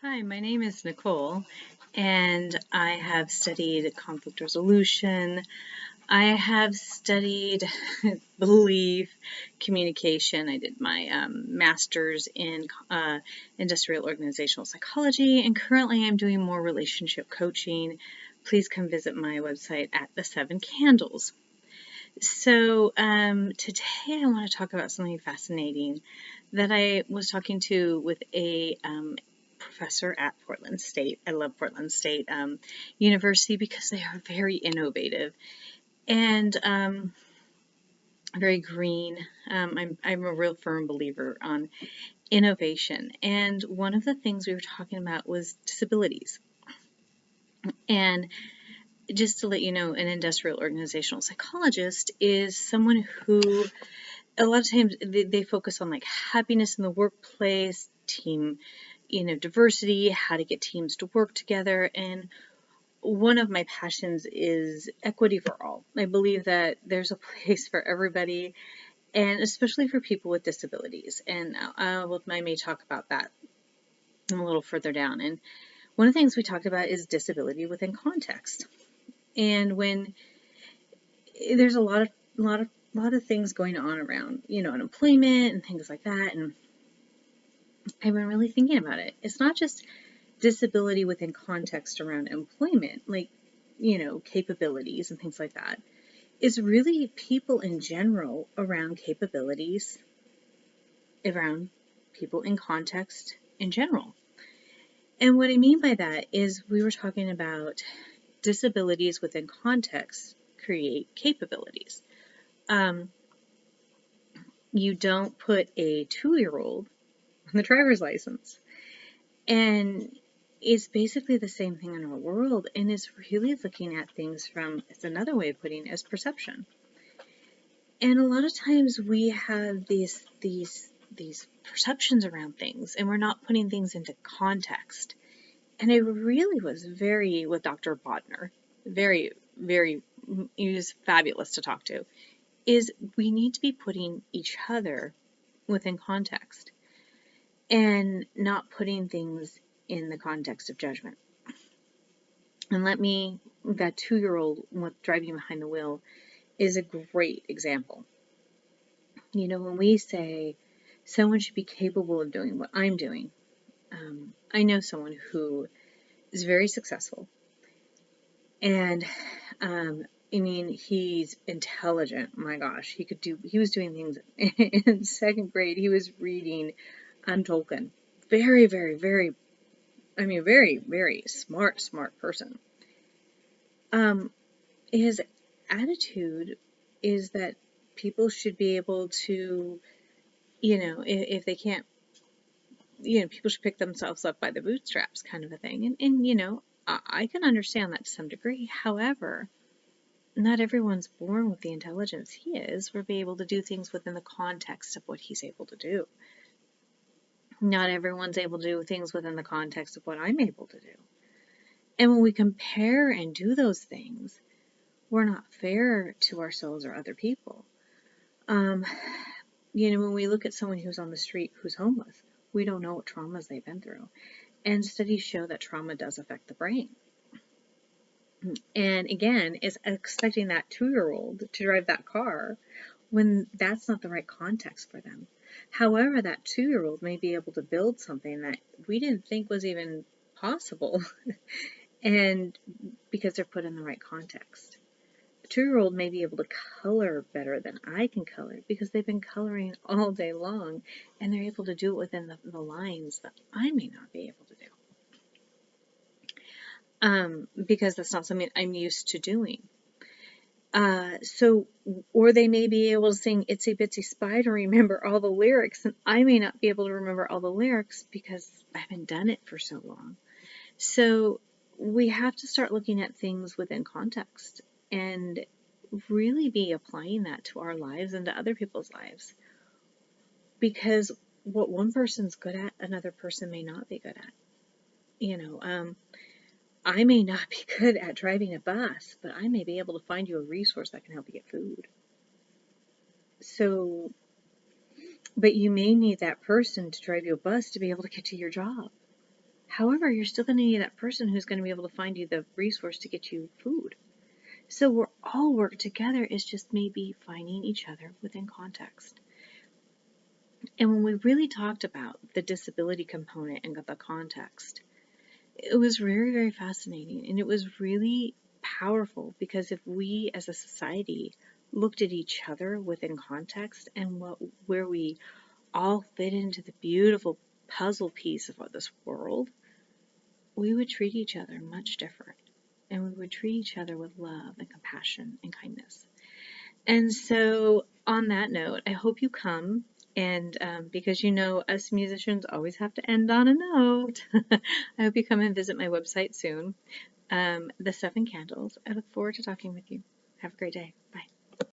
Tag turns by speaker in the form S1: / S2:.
S1: Hi, my name is Nicole, and I have studied conflict resolution. I have studied belief, communication. I did my master's in industrial organizational psychology, and currently I'm doing more relationship coaching. Please come visit my website at the Seven Candles. So today I want to talk about something fascinating that I was talking to with a professor at Portland State. I love Portland State University because they are very innovative and very green. I'm a real firm believer on innovation. And one of the things we were talking about was disabilities. And just to let you know, an industrial organizational psychologist is someone who a lot of times they focus on like happiness in the workplace, team, diversity, how to get teams to work together. And one of my passions is equity for all. I believe that there's a place for everybody, and especially for people with disabilities. And I may talk about that a little further down. And one of the things we talk about is disability within context. And when there's a lot of things going on around, unemployment and things like that. And I've been really thinking about it. It's not just disability within context around employment, like, capabilities and things like that. It's really people in general around capabilities, around people in context in general. And what I mean by that is we were talking about disabilities within context create capabilities. You don't put a 2-year-old on the driver's license. And it's basically the same thing in our world, and it's really looking at things from, it's another way of putting it, as perception. And a lot of times we have these perceptions around things, and we're not putting things into context. And I really was with Dr. Bodner, very, very, he was fabulous to talk to, is we need to be putting each other within context and not putting things in the context of judgment. And that 2-year-old driving behind the wheel is a great example. When we say someone should be capable of doing what I'm doing, I know someone who is very successful. And, he's intelligent. My gosh, he was doing things in 2nd grade. He was reading Tolkien. Very, very, very, very, very smart person. His attitude is that people should be able to, if they can't, people should pick themselves up by the bootstraps kind of a thing. And I can understand that to some degree. However, not everyone's born with the intelligence he is or be able to do things within the context of what he's able to do. Not everyone's able to do things within the context of what I'm able to do. And when we compare and do those things, we're not fair to ourselves or other people. When we look at someone who's on the street who's homeless, we don't know what traumas they've been through. And studies show that trauma does affect the brain. And again, it's expecting that 2-year-old to drive that car when that's not the right context for them. However, that 2-year-old may be able to build something that we didn't think was even possible, and because they're put in the right context. A 2-year-old may be able to color better than I can color because they've been coloring all day long, and they're able to do it within the lines that I may not be able to do. Because that's not something I'm used to doing. Or they may be able to sing Itsy Bitsy Spider, remember all the lyrics, and I may not be able to remember all the lyrics because I haven't done it for so long. So we have to start looking at things within context and really be applying that to our lives and to other people's lives. Because what one person's good at, another person may not be good at. I may not be good at driving a bus, but I may be able to find you a resource that can help you get food. So, but you may need that person to drive you a bus to be able to get to your job. However, you're still going to need that person who's going to be able to find you the resource to get you food. So we're all work together is just maybe finding each other within context. And when we really talked about the disability component and the context, it was very, very fascinating. And it was really powerful because if we as a society looked at each other within context and where we all fit into the beautiful puzzle piece of this world, we would treat each other much different. And we would treat each other with love and compassion and kindness. And so, on that note, I hope you come. And because us musicians always have to end on a note, I hope you come and visit my website soon, The Seven Candles. I look forward to talking with you. Have a great day. Bye.